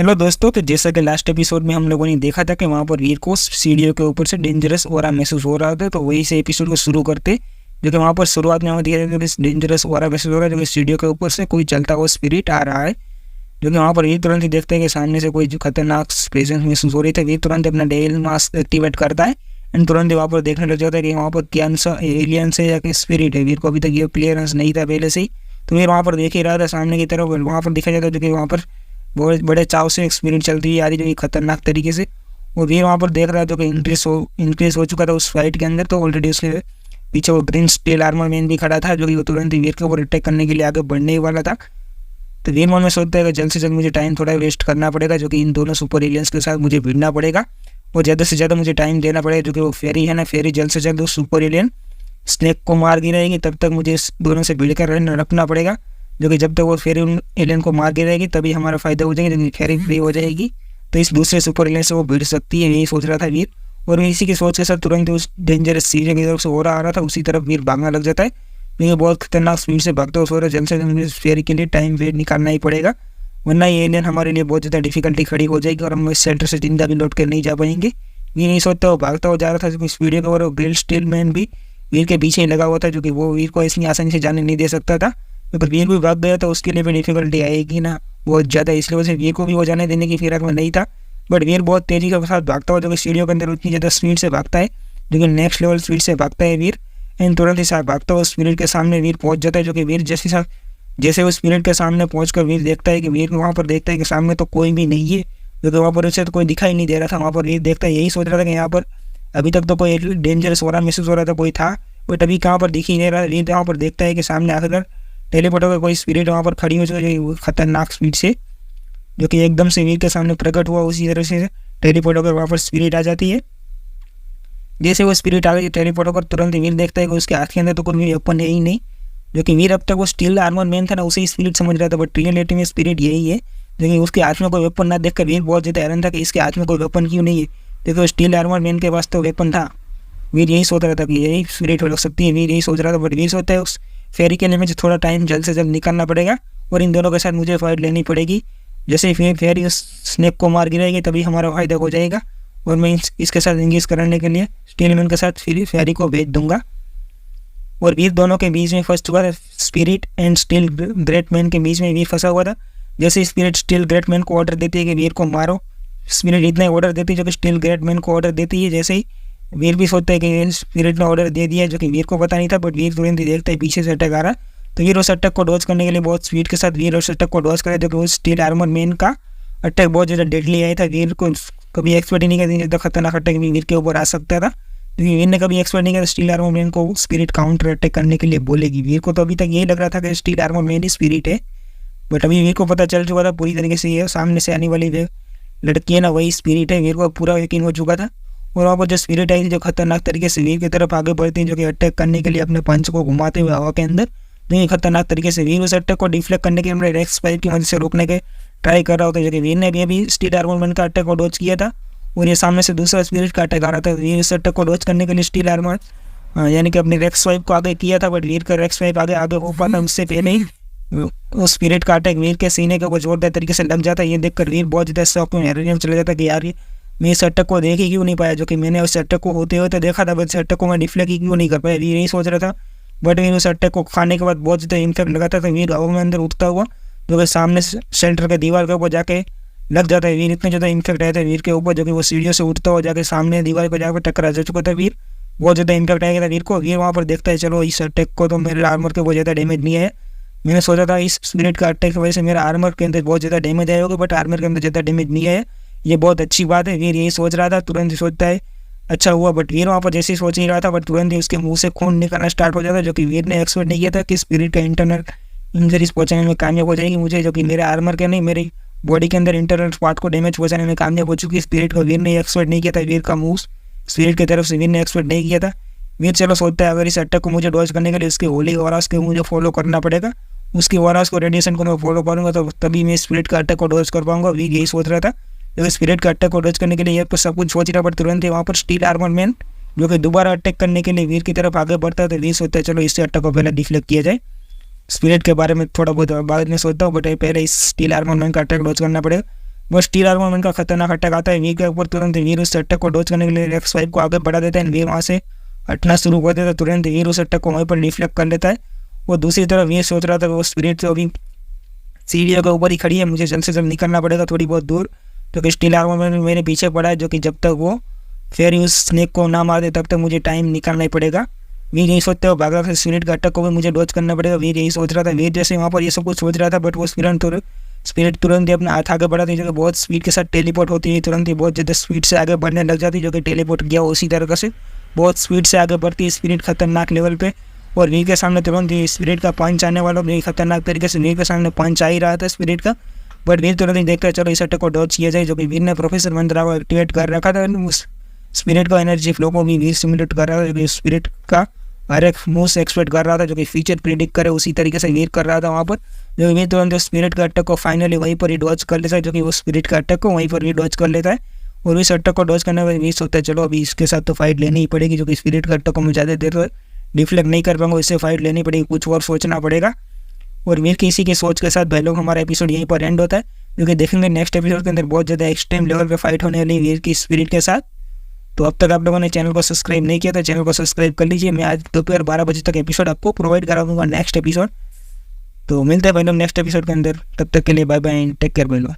Hello दोस्तों, तो जैसा कि लास्ट एपिसोड में हम लोगों ने देखा था कि वहाँ पर वीर को सीढ़ियों के ऊपर से डेंजरस ऑरा महसूस हो रहा था। तो वही से एपिसोड को शुरू करते, जो कि वहाँ पर शुरुआत में हमें दिया था कि डेंजरस ऑरा महसूस हो रहा है, जो कि सीढ़ियों के ऊपर से कोई चलता हुआ स्पिरिट आ रहा है। जो कि वहाँ पर वीर तुरंत ही देखते हैं कि सामने से कोई जो खतरनाक प्रेजेंस महसूस हो रही थी। वीर तुरंत अपना डेविल मास्क एक्टिवेट करता है एंड तुरंत ही वहाँ पर देखने लग जाता है कि वहाँ पर क्या एलियंस है या कि स्पिरिट है। वीर को अभी तक ये क्लियरेंस नहीं था पहले से ही, तो वीर वहाँ पर देख ही रहा था सामने की तरफ। वहाँ पर दिखा जाता है जो कि वहाँ पर बहुत बड़े चाव से एक्सपीरियंस चलती है आ रही, जो कि खतरनाक तरीके से। और वीर वहाँ पर देख रहा था कि इंक्रीज हो चुका था उस फाइट के अंदर। तो ऑलरेडी उसके पीछे वो ग्रीन स्टील आर्मर मैन भी खड़ा था, जो कि वो तुरंत ही वीर के ऊपर अटैक करने के लिए आगे बढ़ने ही वाला था। तो वीर मन में सोचता है कि जल्द से जल्द मुझे टाइम थोड़ा वेस्ट करना पड़ेगा, जो कि इन दोनों सुपर एलियंस के साथ मुझे भिड़ना पड़ेगा और ज़्यादा से ज़्यादा मुझे टाइम देना पड़ेगा। जो कि वो फेरी है ना, फेरी जल्द से जल्द उस सुपर एलियन स्नेक को मार गिराएगी, तब तक मुझे इस दोनों से भिड़ कर रखना पड़ेगा। जो कि जब तक वो फेरी उन एलियन को मार गिराएगी तभी हमारा फायदा हो जाएगा, जब फेरी फ्री हो जाएगी तो इस दूसरे सुपर एलियन से वो भिड़ सकती है। यही सोच रहा था वीर, और इसी की सोच के साथ तुरंत उस डेंजरस सीजन की तरफ से हो रहा था, उसी तरफ वीर भागने लग जाता है। क्योंकि बहुत खतरनाक स्पीड से भागता है, उस जल्द से जल्द फेरी के लिए टाइम वेट निकालना ही पड़ेगा, वरना ये एलियन हमारे लिए बहुत ज़्यादा डिफिकल्टी खड़ी हो जाएगी और हम इस सेंटर से जिंदा भी लौट कर नहीं जा पाएंगे। वीर नहीं सोचता, वो भागता हुआ जा रहा था इस वीडियो के ऊपर। ग्रिल स्टील मैन भी वीर के पीछे ही लगा हुआ था, जो कि वो वीर को इतनी आसानी से जाने नहीं दे सकता था। अगर वीर भी भाग गया तो उसके लिए भी डिफिकल्टी आएगी ना बहुत ज़्यादा, इसलिए वजह से वीर को भी वो जाने देने की फिराक में नहीं था। बट वीर बहुत तेज़ी के साथ भागता हुआ, जो कि सीढ़ियों के अंदर उतनी ज़्यादा स्पीड से भागता है, जो कि नेक्स्ट लेवल स्पीड से भागता है वीर। एंड तुरंत ही साथ भागता हुआ स्पिरिट के सामने वीर पहुंच जाता है। जो कि वीर जैसे वो स्पिरिट के सामने पहुंचकर वीर देखता है कि वीर वहाँ पर देखता है कि सामने तो कोई भी नहीं है, जो कि वहाँ पर उसे तो कोई दिखाई नहीं दे रहा था। वहाँ पर वीर देखता है, यही सोच रहा था कि यहाँ पर अभी तक तो कोई डेंजरस हो रहा महसूस हो रहा था, कोई था, बट अभी कहाँ पर दिख ही नहीं रहा। वीर वहाँ पर देखता है कि सामने आकर टेलीपोर्ट होकर कोई स्पिरिट वहाँ पर खड़ी हो चुकी है खतरनाक स्पीड से, जो कि एकदम से वीर के सामने प्रकट हुआ। उसी तरह से टेलीपोर्ट होकर वहाँ पर स्पिरिट आ जाती है। जैसे वो स्पिरिट आ गई टेलीपोर्ट होकर, तुरंत वीर देखता है कि उसके हाथ के अंदर तो कोई वेपन है ही नहीं। जो कि वीर अब तक वो स्टील आर्मर मैन था ना, उसे स्पिरिट समझ रहा था, बट रियलिटी में स्पिरिट यही है। जो कि उसके हाथ में कोई वेपन ना देखकर वीर बहुत ज़्यादा हैरान था कि इसके हाथ में कोई वेपन क्यों नहीं है, क्योंकि वो स्टील आर्मर मैन के पास तो वेपन था। वीर यही सोच रहा था कि यही स्पिरिट हो सकती है, वीर यही सोच रहा था। बट वीर सोचता है उस फेरी के लिए मुझे थोड़ा टाइम जल्द से जल्द निकालना पड़ेगा और इन दोनों के साथ मुझे फाइट लेनी पड़ेगी। जैसे ही फेरी उस स्नेक को मार गिराएगी तभी हमारा फायदा हो जाएगा, और मैं इसके साथ इंगेज करने के लिए स्टील मैन के साथ फेरी को भेज दूंगा। और वीर दोनों के बीच में फंस चुका था, spirit and steel great man के बीच में वीर फंसा हुआ था। जैसे स्पिरिट स्टील ग्रेट मैन को ऑर्डर देती है कि वीर को मारो, स्पिरिट इतना ऑर्डर देती है जो कि स्टील ग्रेट मैन को ऑर्डर देती है। जैसे ही वीर भी सोचता है कि स्पिरिट ने ऑर्डर दे दिया, जो कि वीर को पता नहीं था। बट वीर तुरंत ही देखता है पीछे से अटैक आ रहा, तो वीर उस अटैक को डॉज करने के लिए बहुत स्पीड के साथ वीर उस अटैक को डॉज करे, जो कि उस स्टील आर्मर मैन का अटैक बहुत ज़्यादा डेडली आया था। वीर को कभी एक्सपेक्ट ही नहीं किया ज़्यादा खतरनाक अटैक वीर के ऊपर आ सकता था, क्योंकि वीर ने कभी एक्सपेक्ट नहीं किया स्टील आर्मर मैन को स्पिरिट काउंटर अटैक करने के लिए बोलेगी। वीर को तो अभी तक यही लग रहा था कि स्टील आर्मर मैन ही स्पिरिट है, बट अभी वीर को पता चल चुका था पूरी तरीके से ये सामने से आने वाली लड़की है ना वही स्पिरिट है। वीर को पूरा यकीन हो चुका था। और वहाँ पर जो स्पिरिट आई थी जो खतरनाक तरीके से वीर की तरफ आगे बढ़ती है, जो कि अटैक करने के लिए अपने पंच को घुमाते हुए हवा के अंदर, जो खतरनाक तरीके से वीर उस अटैक को डिफ्लेक्ट करने के लिए रेक्स पाइप की मदद से रोकने के ट्राई कर रहा होता है। जो कि वीर ने अभी स्टील आर्मर मैन का अटैक को डॉज किया था, और ये सामने से दूसरा स्पिरिट का अटैक आ रहा था। वीर इस अटैक को डॉज करने के लिए स्टील आर्मर यानी कि अपने रेक्स स्वाइप को आगे किया था, बट वीर का रेक्स स्वाइप आगे हो पाता, उससे पहले ही उस स्पिरिट का अटैक वीर के सीने के ऊपर जोरदार तरीके से लग जाता है। ये देखकर वीर बहुत ज़्यादा शॉक में हैरानी में चला जाता है कि यार मैं इस अटैक को देख ही क्यों नहीं पाया, जो कि मैंने उस अटैक को होते हुए देखा था, बट इस अटैक को मैं डिफ्लेक्ट ही क्यों नहीं कर पाया। वीर यही सोच रहा था। बट वीर उस अटैक को खाने के बाद बहुत ज़्यादा इम्पैक्ट लगाता था। वीर हवा में अंदर उठता हुआ, जो कि सामने सेंटर के दीवार के ऊपर जाके लग जाता है। वीर इतना ज़्यादा इम्पैक्ट आया था वीर के ऊपर, जो कि वो सीढ़ियों से उठता हुआ जाके सामने दीवार पर जाकर टकरा जा चुका था। वीर बहुत ज़्यादा इम्पैक्ट आया था वीर को। वीर वहाँ पर देखता है चलो इस अटैक को तो मेरे आर्मर के बहुत ज़्यादा डैमेज नहीं है। मैंने सोचा था इस स्पिरिट का अटैक की वजह से मेरा आर्मर के अंदर बहुत ज़्यादा डैमेज आया होगा, बट आर्मर के अंदर ज़्यादा डैमेज नहीं आया, ये बहुत अच्छी बात है। वीर यही सोच रहा था, तुरंत ही सोचता है अच्छा हुआ। बट वीर वहाँ पर जैसे ही सोच ही रहा था, बट तुरंत ही उसके मुंह से खून निकलना स्टार्ट हो जाता है, जो कि वीर ने एक्सपेक्ट नहीं किया था कि स्पिरिट का इंटरनल इंजरीज पहुँचाने में कामयाब हो जाएगी मुझे, जो कि मेरे आर्मर के नहीं मेरी बॉडी के अंदर इंटरनल पार्ट को डैमेज पहुँचाने में कामयाब हो चुकी स्पिरिट को। वीर ने एक्सपेक्ट नहीं किया था, वीर का मूव स्पिरिट की तरफ से वीर ने एक्सपेक्ट नहीं किया था। वीर चलो सोचता है अगर इस अटैक को मुझे डॉज करने के लिए उसके होली ऑरास के मुझे फॉलो करना पड़ेगा, उसके ऑरास को रेडिएशन को मैं फॉलो करूँगा तो तभी मैं स्पिरिट का अटैक को डॉज कर पाऊंगा। वीर यही सोच रहा था। जब स्पिरिट का अटैक को डॉज करने के लिए ये सब कुछ सोच रहा, बट तुरंत ही वहाँ पर स्टील आर्मर मैन जो कि दोबारा अटैक करने के लिए वीर की तरफ आगे बढ़ता है। तो वीर सोचता है चलो इससे अटैक को पहले डिफ्लेक्ट किया जाए। स्पिरिट के बारे में थोड़ा बहुत बाद में सोचता हूँ, बट पहले इस स्टील आर्मर मैन का अटैक डॉज करना पड़ेगा। बस स्टील आर्मरमैन का खतरनाक अटैक आता है वीर के ऊपर। तुरंत वीर उस अटैक को डॉज करने के लिए X5 को आगे बढ़ा देता है। वीर वहाँ से हटना शुरू कर देता है। तुरंत वीर उस अटैक को वहीं पर डिफ्लेक्ट कर लेता है। और दूसरी तरफ वीर सोच रहा था वो स्पिरिट तो अभी सीढ़ियों के ऊपर ही खड़ी है, मुझे जल्द से जल्द निकलना पड़ेगा थोड़ी बहुत दूर, जो कि स्टील आर्मरमैन मेरे पीछे पड़ा है, जो कि जब तक वो फेयर उस स्नेक को ना मार दे तब तक मुझे टाइम निकालना ही पड़ेगा। वीर यही सोचते हो भागा फिर स्पिरिट का अटैक को भी मुझे डॉज करना पड़ेगा। वीर यही सोच रहा था। वीर जैसे वहाँ पर ये सब कुछ सोच रहा था, बट वो स्पिरिट तुरंत ही अपना हाथ आगे बढ़ाती है, जो कि बहुत स्पीड के साथ टेलीपोर्ट होती है। तुरंत ही बहुत ज़्यादा स्पीड से आगे बढ़ने लग जाती है, जो कि टेलीपोर्ट किया उसी तरह से बहुत स्पीड से आगे बढ़ती है स्पिरिट खतरनाक लेवल पे। और वीर के सामने तुरंत ही स्पिरिट का पंच आने वाला, वीर खतरनाक तरीके से वीर के सामने पंच आ ही रहा था स्पिरिट का। बट वीर तुरंत ही देखता है चलो इस अटैक को डॉज किया जाए, जो कि वीर ने प्रोफेसर मंत्रा को एक्टिवेट कर रखा था। उस स्पिरिट का एनर्जी फ्लो को भी वीर सिमुलेट कर रहा था, जो कि स्पिरिट का हर एक मूव से एक्सपेक्ट कर रहा था, जो कि फ्यूचर प्रिडिक्ट करे उसी तरीके से वीर कर रहा था वहाँ पर। जो वीर तुरंत स्पिरिट का अटैक को फाइनली वहीं पर ही डॉज कर लेता है, जो कि वो स्पिरिट का अटैक को वहीं पर भी डॉज कर लेता है। और इस अटैक को डॉज करने में वीर सोचता है चलो अभी इसके साथ तो फाइट लेनी ही पड़ेगी, जो कि स्पिरिट का अटैक को मैं ज़्यादा देर डिफ्लेक्ट नहीं कर पाऊंगा, इससे फाइट लेनी पड़ेगी, कुछ और सोचना पड़ेगा। और वीर की इसी के सोच के साथ भाई लोग हमारा एपिसोड यहीं पर एंड होता है, जो कि देखेंगे नेक्स्ट एपिसोड के अंदर बहुत ज़्यादा एक्सट्रीम लेवल पे फाइट होने वाली वीर की स्पिरिट के साथ। तो अब तक आप लोगों ने चैनल को सब्सक्राइब नहीं किया तो चैनल को सब्सक्राइब कर लीजिए। मैं आज दोपहर 12 बजे तक एपिसोड आपको प्रोवाइड करा दूंगा नेक्स्ट एपिसोड। तो मिलते हैं भाई लोग नेक्स्ट एपिसोड के अंदर, तब तक के लिए bye bye and take care भाई लोग।